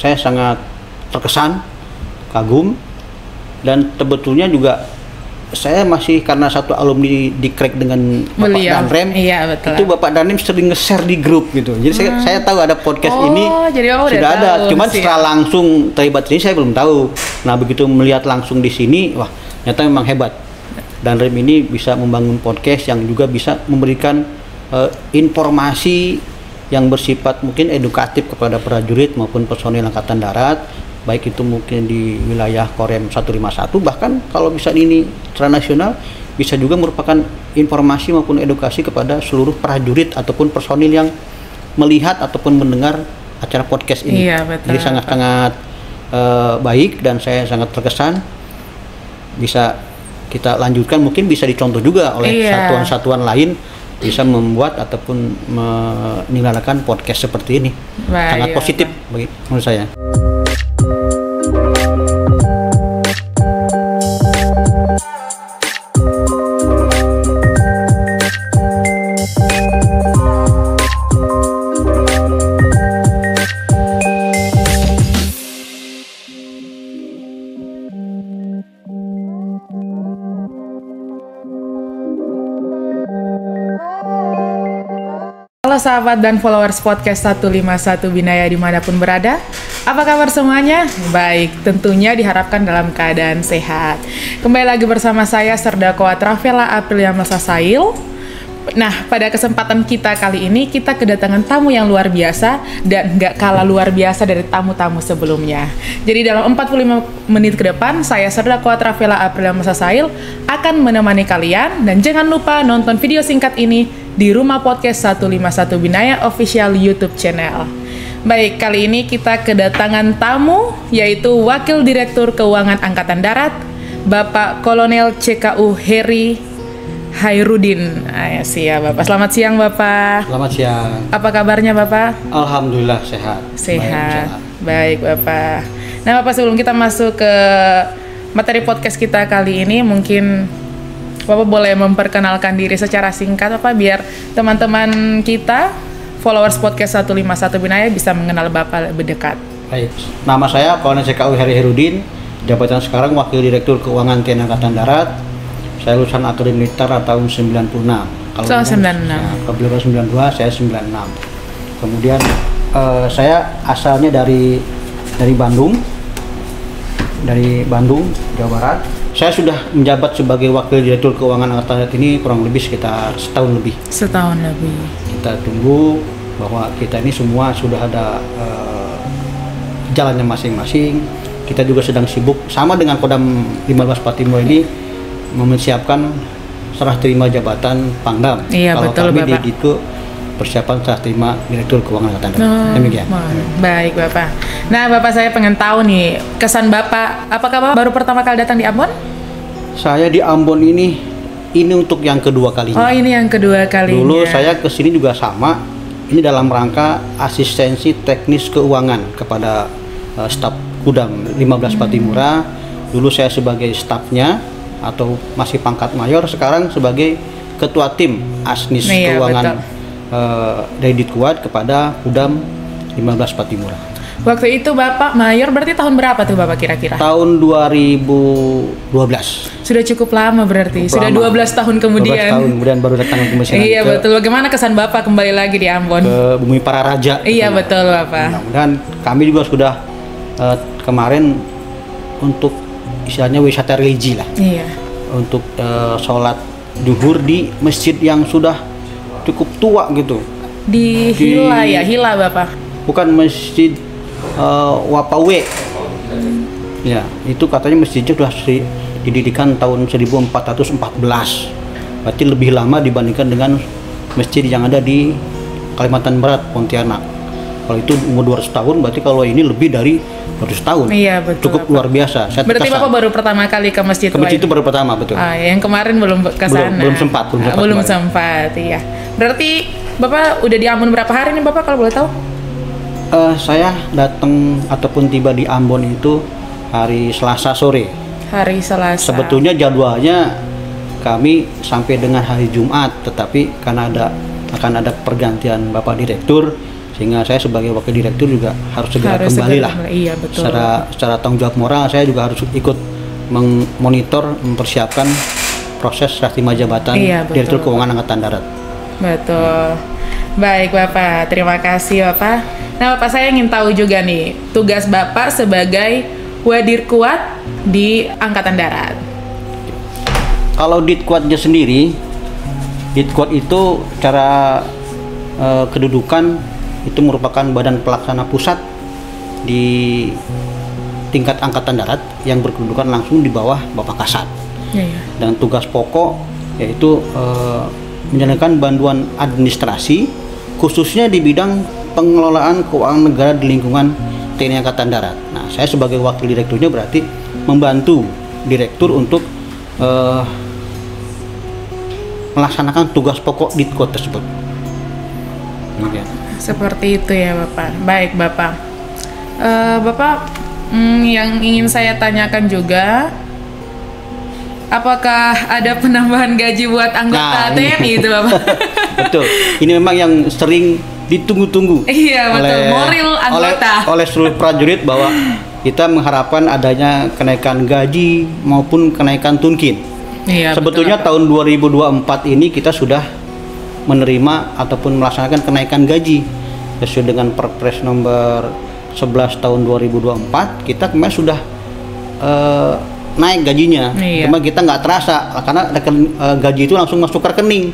saya sangat terkesan, kagum, dan sebetulnya juga saya masih karena satu alumni di Crack dengan Bapak Danrem. Iya, betul. Itu Bapak Danrem sering nge-share di grup gitu. Jadi saya tahu ada podcast ini. Jadi sudah ada. Cuman setelah langsung terlibat ini saya belum tahu. Nah, begitu melihat langsung di sini, wah, ternyata memang hebat. Danrem ini bisa membangun podcast yang juga bisa memberikan informasi yang bersifat mungkin edukatif kepada prajurit maupun personil Angkatan Darat, baik itu mungkin di wilayah Korem 151, bahkan kalau bisa ini secara nasional bisa juga merupakan informasi maupun edukasi kepada seluruh prajurit ataupun personil yang melihat ataupun mendengar acara podcast ini. Iya, betul. Jadi sangat-sangat baik dan saya sangat terkesan. Bisa kita lanjutkan, mungkin bisa dicontoh juga oleh satuan-satuan lain bisa membuat ataupun menyelenggarakan podcast seperti ini. Sangat positif bagi menurut saya. Halo sahabat dan followers podcast 151 Binaya dimanapun berada. Apa kabar semuanya? Baik, tentunya diharapkan dalam keadaan sehat. Kembali lagi bersama saya Serdako Travela Aprilia Masasail. Nah, pada kesempatan kita kali ini kita kedatangan tamu yang luar biasa dan nggak kalah luar biasa dari tamu-tamu sebelumnya. Jadi dalam 45 menit ke depan, saya Serdako Travela Aprilia Masasail akan menemani kalian, dan jangan lupa nonton video singkat ini di Rumah Podcast 151 Binaya Official YouTube channel. Baik, kali ini kita kedatangan tamu yaitu Wakil Direktur Keuangan Angkatan Darat, Bapak Kolonel CKU Heri Hairudin. Siap, Bapak. Selamat siang, Bapak. Selamat siang. Apa kabarnya, Bapak? Alhamdulillah sehat. Sehat. Baik, Bapak. Nah, Bapak, sebelum kita masuk ke materi podcast kita kali ini, mungkin Bapak boleh memperkenalkan diri secara singkat, Bapak, biar teman-teman kita, followers podcast 151 Binaya, bisa mengenal Bapak lebih dekat. Baik, nama saya Kolonel CKU Heri Hairudin, jabatan sekarang Wakil Direktur Keuangan TNI Angkatan Darat. Saya lulusan Akademi Militer tahun 96. Kalau 96. Kalau beliau 92, saya 96. Kemudian saya asalnya dari Bandung, Jawa Barat. Saya sudah menjabat sebagai Wakil Direktur Keuangan Angkatan Darat ini kurang lebih sekitar setahun lebih. Setahun lebih. Kita tunggu bahwa kita ini semua sudah ada jalannya masing-masing. Kita juga sedang sibuk sama dengan Kodam 15 Patimura ini mempersiapkan serah terima jabatan Pangdam. Iya, kalau betul, kami Bapak. di itu persiapan serah terima Direktur Keuangan Angkatan Darat. Demikian. Baik, Bapak. Nah, Bapak, saya pengen tahu nih kesan Bapak. Apakah Bapak baru pertama kali datang di Ambon? Saya di Ambon ini untuk yang kedua kalinya. Oh, ini yang kedua kalinya. Dulu saya kesini juga sama. Ini dalam rangka asistensi teknis keuangan kepada staf Kodam 15 Patimura. Dulu saya sebagai stafnya atau masih pangkat mayor, sekarang sebagai ketua tim Asnis Keuangan dari Ditkuat kepada Kodam 15 Patimura. Waktu itu Bapak mayor, berarti tahun berapa tuh Bapak kira-kira? Tahun 2012. Sudah cukup lama berarti. Sudah 12 tahun kemudian. 12 tahun kemudian baru datang ke Medan. Iya, betul. Bagaimana kesan Bapak kembali lagi di Ambon? Ke bumi para raja. Iya, betul, Bapak. Mudah-mudahan kami juga sudah kemarin untuk istilahnya wisata religi lah. Iya. Untuk sholat zuhur di masjid yang sudah cukup tua gitu. Di Hila Bapak. Bukan masjid Wapawe. Ya, itu katanya masjidnya sudah didirikan tahun 1414. Berarti lebih lama dibandingkan dengan masjid yang ada di Kalimantan Barat, Pontianak. Kalau itu umur 200 tahun, berarti kalau ini lebih dari 200 tahun. Iya, betul. Cukup luar biasa. Berarti Bapak baru pertama kali ke masjid? Ke masjid itu baru pertama, betul. Yang kemarin belum ke sana. Belum sempat. Belum sempat, iya. Berarti Bapak udah di Ambon berapa hari nih Bapak kalau boleh tahu? Saya datang ataupun tiba di Ambon itu hari Selasa sore. Hari Selasa. Sebetulnya jadwalnya kami sampai dengan hari Jumat, tetapi karena akan ada pergantian Bapak Direktur, sehingga saya sebagai wakil direktur juga harus segera kembali lah. Iya, betul. Secara tanggung jawab moral saya juga harus ikut memonitor, mempersiapkan proses serah terima jabatan Direktur Keuangan Angkatan Darat. Betul. Baik Bapak, terima kasih Bapak. Nah Bapak, saya ingin tahu juga nih tugas Bapak sebagai Wadirkuat di Angkatan Darat. Kalau Ditkuatnya sendiri, Ditkuat itu cara kedudukan itu merupakan badan pelaksana pusat di tingkat Angkatan Darat yang berkedudukan langsung di bawah Bapak Kasat. Dan tugas pokok yaitu menjalankan bantuan administrasi khususnya di bidang pengelolaan keuangan negara di lingkungan TNI Angkatan Darat. Nah, saya sebagai wakil direkturnya berarti membantu direktur untuk melaksanakan tugas pokok Ditkuat tersebut. Seperti itu ya Bapak. Baik Bapak. Bapak, yang ingin saya tanyakan juga, apakah ada penambahan gaji buat anggota TNI itu Bapak? Betul. Ini memang yang sering ditunggu-tunggu. Iya betul. Moral anggota. Oleh seluruh prajurit bahwa kita mengharapkan adanya kenaikan gaji maupun kenaikan tunkin. Iya, sebetulnya betul, tahun 2024 ini kita sudah menerima ataupun melaksanakan kenaikan gaji sesuai dengan Perpres nomor 11 tahun 2024. Kita kemarin sudah naik gajinya, cuma kita nggak terasa karena gaji itu langsung masuk ke rekening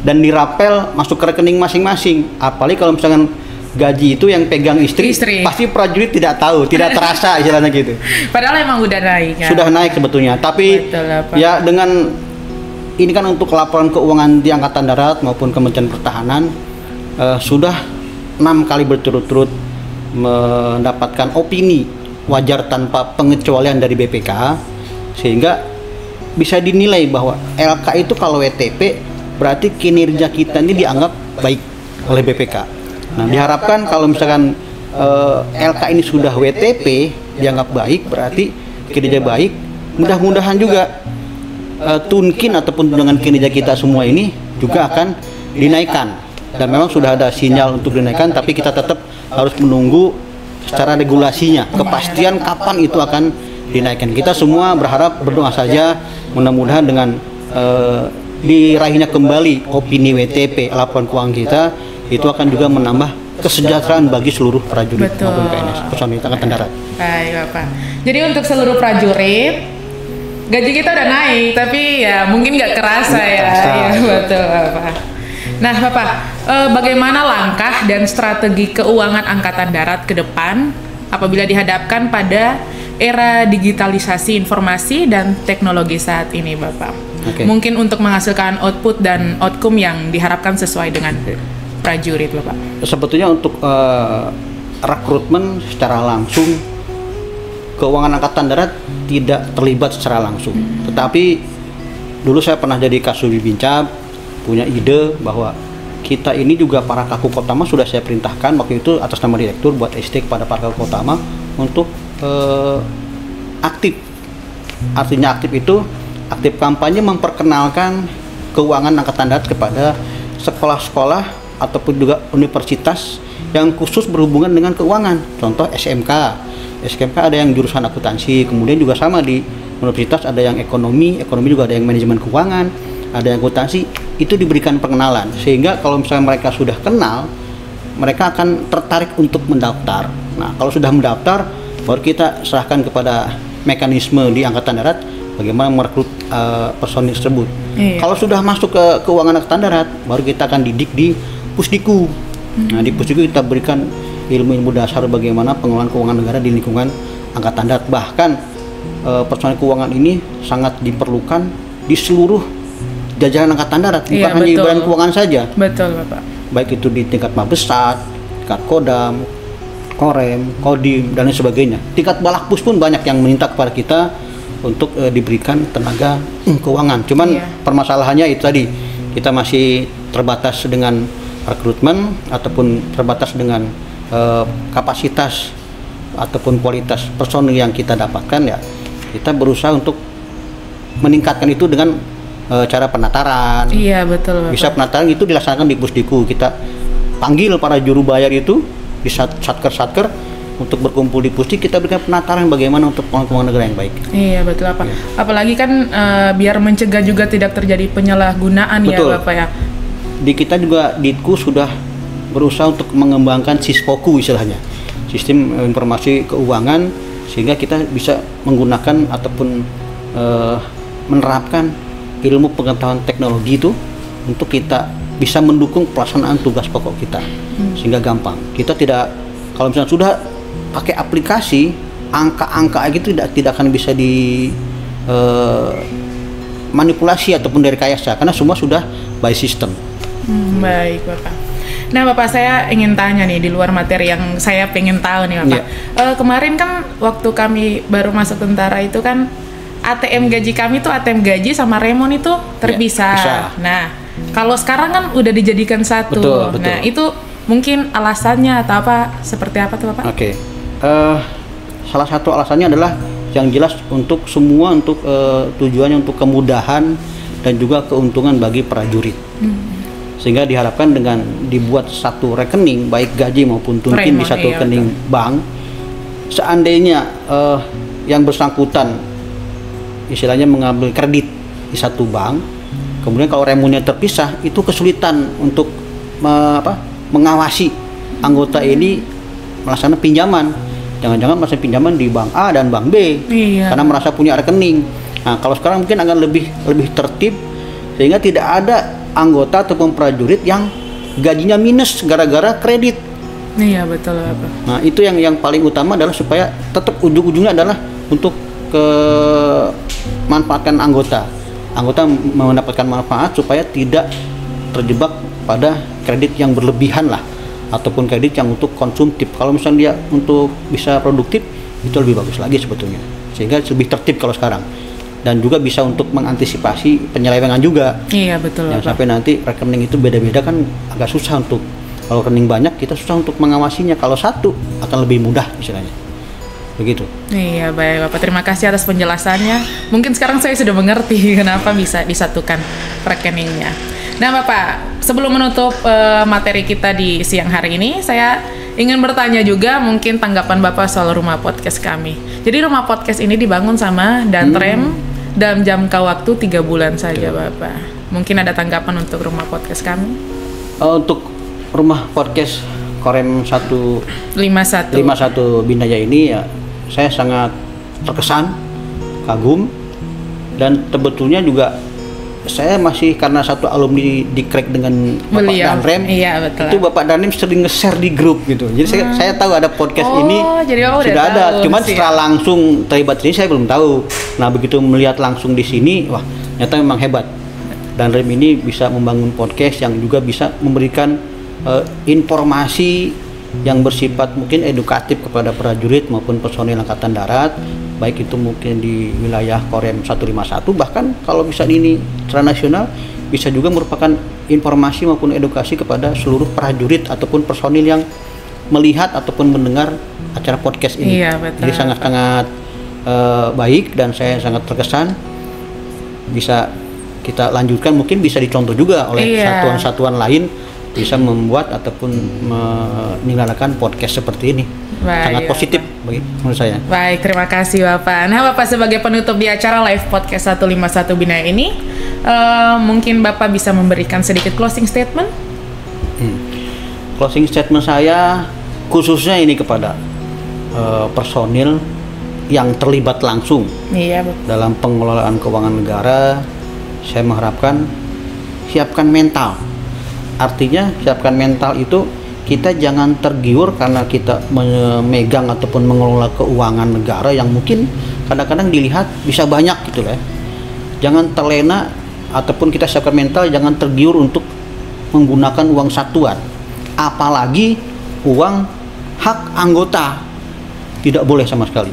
dan dirapel masuk ke rekening masing-masing. Apalagi kalau misalkan gaji itu yang pegang istri. Pasti prajurit tidak tahu, tidak terasa istilahnya gitu. Padahal emang udah naik kan? Sudah naik sebetulnya, tapi ya dengan ini kan untuk laporan keuangan di Angkatan Darat maupun Kementerian Pertahanan sudah 6 kali berturut-turut mendapatkan opini wajar tanpa pengecualian dari BPK, sehingga bisa dinilai bahwa LK itu kalau WTP berarti kinerja kita ini dianggap baik oleh BPK. Nah, diharapkan kalau misalkan LK ini sudah WTP dianggap baik, berarti kinerja baik. Mudah-mudahan juga tunkin ataupun dengan kinerja kita semua ini juga akan dinaikkan. Dan memang sudah ada sinyal untuk dinaikkan, tapi kita tetap harus menunggu secara regulasinya, kepastian kapan itu akan dinaikkan. Kita semua berharap, berdoa saja mudah-mudahan dengan diraihnya kembali opini WTP laporan keuangan kita, itu akan juga menambah kesejahteraan bagi seluruh prajurit maupun PNS personil Angkatan Darat. Baik Bapak. Jadi untuk seluruh prajurit gaji kita udah naik, tapi ya mungkin nggak kerasa ya. Iya betul Bapak. Nah Bapak, bagaimana langkah dan strategi keuangan Angkatan Darat ke depan apabila dihadapkan pada era digitalisasi informasi dan teknologi saat ini Bapak? Mungkin untuk menghasilkan output dan outcome yang diharapkan sesuai dengan prajurit Bapak. Sebetulnya untuk rekrutmen secara langsung keuangan Angkatan Darat tidak terlibat secara langsung. Tetapi dulu saya pernah jadi Kasubdi Bincab, punya ide bahwa kita ini juga para Kaku Kotama sudah saya perintahkan waktu itu atas nama direktur buat ST kepada para Kaku Kotama untuk aktif. Artinya aktif itu aktif kampanye memperkenalkan keuangan Angkatan Darat kepada sekolah-sekolah ataupun juga universitas yang khusus berhubungan dengan keuangan. Contoh SMK ada yang jurusan akuntansi, kemudian juga sama di universitas ada yang ekonomi juga ada yang manajemen keuangan, ada yang akuntansi. Itu diberikan pengenalan sehingga kalau misalnya mereka sudah kenal, mereka akan tertarik untuk mendaftar. Nah, kalau sudah mendaftar, baru kita serahkan kepada mekanisme di Angkatan Darat bagaimana merekrut personil tersebut. Kalau sudah masuk ke keuangan Angkatan Darat, baru kita akan didik di Pusdiku. Nah, di Pusdiku kita berikan ilmu-ilmu dasar bagaimana pengelolaan keuangan negara di lingkungan Angkatan Darat. Bahkan personil keuangan ini sangat diperlukan di seluruh jajaran Angkatan Darat, bukan hanya di badan keuangan saja. Betul, Bapak. Baik itu di tingkat Mabesat, tingkat Kodam, Korem, Kodim, dan lain sebagainya. Tingkat Balakpus pun banyak yang meminta kepada kita untuk diberikan tenaga keuangan. Cuman permasalahannya itu tadi, kita masih terbatas dengan rekrutmen ataupun terbatas dengan kapasitas ataupun kualitas personil yang kita dapatkan. Ya, kita berusaha untuk meningkatkan itu dengan cara penataran. Iya, betul, Bapak. Bisa penataran itu dilaksanakan di Pusdiku. Kita panggil para juru bayar itu di satker untuk berkumpul di Pusdik, kita berikan penataran bagaimana untuk pengelolaan negara yang baik. Iya betul Pak. Ya. Apalagi kan biar mencegah juga tidak terjadi penyalahgunaan. Betul. Ya Bapak ya. Di kita juga Ditku sudah berusaha untuk mengembangkan Sispoku istilahnya, sistem informasi keuangan, sehingga kita bisa menggunakan ataupun menerapkan ilmu pengetahuan teknologi itu untuk kita bisa mendukung pelaksanaan tugas pokok kita, sehingga gampang. Kita tidak, kalau misalnya sudah pakai aplikasi, angka-angka gitu tidak akan bisa di manipulasi ataupun direkayasa, karena semua sudah by system. Baik Bapak. Nah Bapak, saya ingin tanya nih di luar materi yang saya pengen tahu nih Bapak. Kemarin kan waktu kami baru masuk tentara itu kan ATM gaji kami tuh ATM gaji sama remon itu terpisah. Bisa. Nah kalau sekarang kan udah dijadikan satu. Betul. Nah itu mungkin alasannya atau apa, seperti apa tuh Bapak? Oke. Salah satu alasannya adalah yang jelas untuk semua, untuk tujuannya untuk kemudahan dan juga keuntungan bagi prajurit. Sehingga diharapkan dengan dibuat satu rekening, baik gaji maupun tunkin di satu rekening bank, seandainya yang bersangkutan istilahnya mengambil kredit di satu bank, kemudian kalau remunnya terpisah, itu kesulitan untuk mengawasi anggota ini melaksanakan pinjaman. Jangan-jangan masa pinjaman di bank A dan bank B, karena merasa punya rekening. Nah, kalau sekarang mungkin akan lebih tertib, sehingga tidak ada anggota ataupun prajurit yang gajinya minus gara-gara kredit. Iya betul Bapak. Nah itu yang paling utama adalah supaya tetap ujung-ujungnya adalah untuk manfaatkan anggota mendapatkan manfaat supaya tidak terjebak pada kredit yang berlebihan lah, ataupun kredit yang untuk konsumtif. Kalau misalnya dia untuk bisa produktif, itu lebih bagus lagi sebetulnya, sehingga lebih tertib kalau sekarang. Dan juga bisa untuk mengantisipasi penyelewengan juga. Iya betul. Yang sampai nanti rekening itu beda-beda kan agak susah untuk, kalau rekening banyak kita susah untuk mengawasinya. Kalau satu akan lebih mudah istilahnya. Begitu. Iya baik Bapak, terima kasih atas penjelasannya. Mungkin sekarang saya sudah mengerti kenapa bisa disatukan rekeningnya. Nah Bapak, sebelum menutup materi kita di siang hari ini, saya ingin bertanya juga mungkin tanggapan Bapak soal rumah podcast kami. Jadi rumah podcast ini dibangun sama Danrem dalam jangka waktu 3 bulan saja Bapak. Mungkin ada tanggapan untuk rumah podcast kami? Untuk rumah podcast Korem 151 Binaya ini ya, saya sangat terkesan, kagum, dan sebetulnya juga saya masih karena satu alumni di crack dengan Bapak Danrem. Iya, betul. Itu Bapak Danrem sering nge-share di grup gitu. Jadi saya tahu ada podcast ini. Jadi sudah ada. Cuman setelah langsung terlibat ini saya belum tahu. Nah, begitu melihat langsung di sini, wah, ternyata memang hebat. Danrem ini bisa membangun podcast yang juga bisa memberikan informasi yang bersifat mungkin edukatif kepada prajurit maupun personil Angkatan Darat, baik itu mungkin di wilayah Korem 151, bahkan kalau bisa ini secara nasional bisa juga merupakan informasi maupun edukasi kepada seluruh prajurit ataupun personil yang melihat ataupun mendengar acara podcast ini. Iya, betul. Jadi sangat-sangat baik dan saya sangat terkesan. Bisa kita lanjutkan, mungkin bisa dicontoh juga oleh satuan-satuan lain, bisa membuat ataupun menyelenggarakan podcast seperti ini. Baik, sangat positif bagi menurut saya. Baik, terima kasih Bapak. Nah Bapak, sebagai penutup di acara live podcast 151 Binaya ini, mungkin Bapak bisa memberikan sedikit closing statement? Closing statement saya khususnya ini kepada personil yang terlibat langsung dalam pengelolaan keuangan negara. Saya mengharapkan siapkan mental. Artinya siapkan mental itu kita jangan tergiur karena kita memegang ataupun mengelola keuangan negara yang mungkin kadang-kadang dilihat bisa banyak gitu lah. Jangan terlena ataupun kita siapkan mental, jangan tergiur untuk menggunakan uang satuan, apalagi uang hak anggota, tidak boleh sama sekali.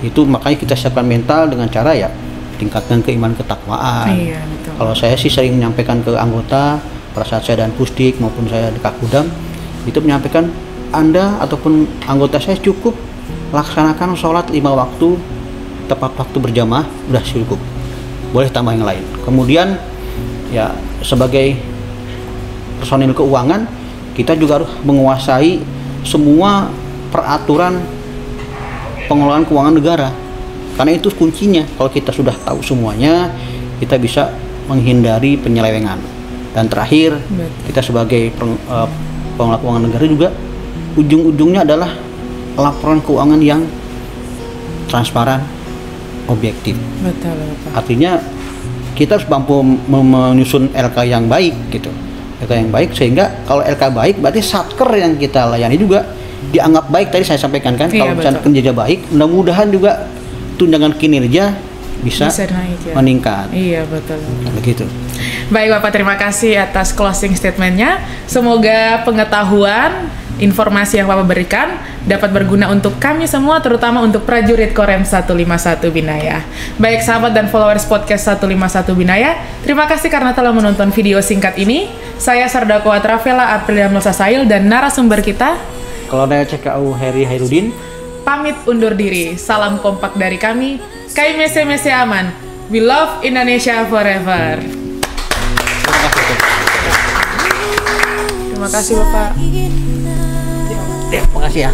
Itu makanya kita siapkan mental dengan cara ya tingkatkan keimanan ketakwaan. Iya, betul. Kalau saya sih sering menyampaikan ke anggota pada saat saya dan Pusdik maupun saya di Kakudam, itu menyampaikan Anda ataupun anggota saya cukup laksanakan sholat 5 waktu tepat waktu berjamaah, udah cukup, boleh tambah yang lain. Kemudian ya sebagai personil keuangan kita juga harus menguasai semua peraturan pengelolaan keuangan negara. Karena itu kuncinya. Kalau kita sudah tahu semuanya, kita bisa menghindari penyelewengan. Dan terakhir, kita sebagai pengelola keuangan negara juga ujung-ujungnya adalah laporan keuangan yang transparan, objektif. Betul, Bapak. Artinya kita harus mampu menyusun LK yang baik gitu. LK yang baik sehingga kalau LK baik berarti satker yang kita layani juga dianggap baik. Tadi saya sampaikan kan, kalau misalnya kinerja baik, mudah-mudahan juga tunjangan kinerja bisa naik, ya, meningkat. Iya, betul. Begitu. Baik Bapak, terima kasih atas closing statement-nya. Semoga pengetahuan, informasi yang Bapak berikan dapat berguna untuk kami semua, terutama untuk prajurit Korem 151 Binaya. Baik sahabat dan followers podcast 151 Binaya, terima kasih karena telah menonton video singkat ini. Saya Sardako Atrafela Aprilia Sasail dan narasumber kita Kolonel CKU Heri Hairudin pamit undur diri. Salam kompak dari kami. Kai Mese Mese Aman. We love Indonesia forever. Terima kasih Bapak. Ya, makasih ya.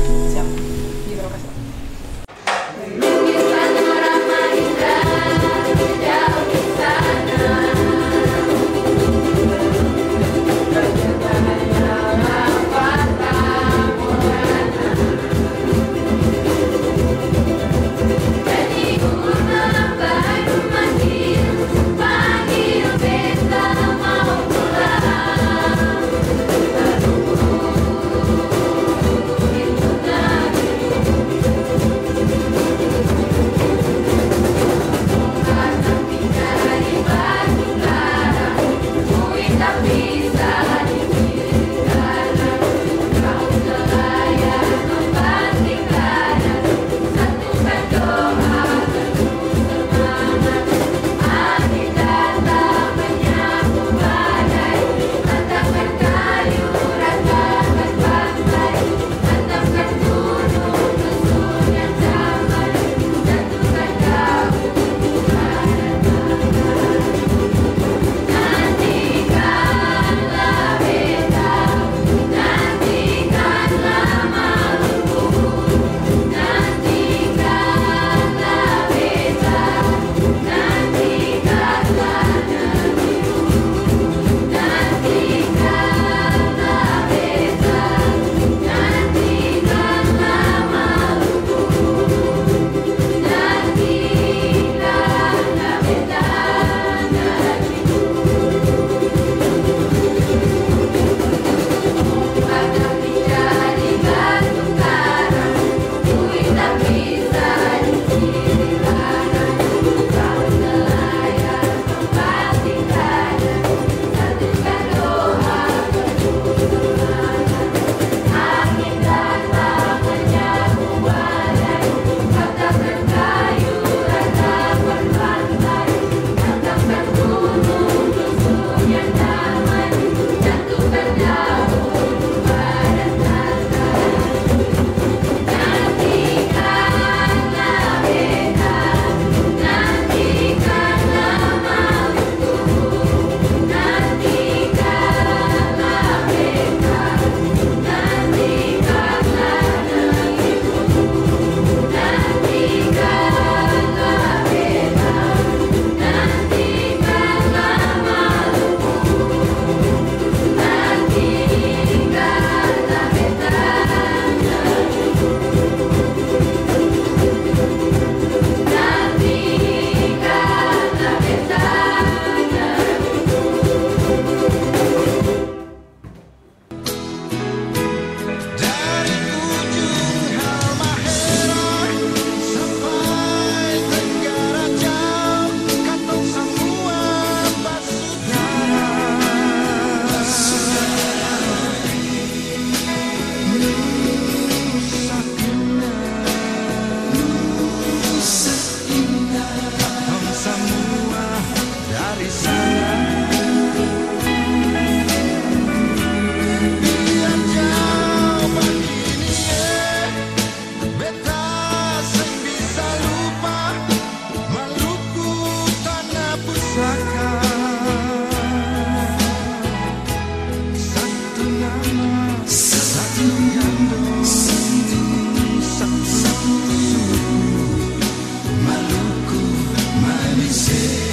you.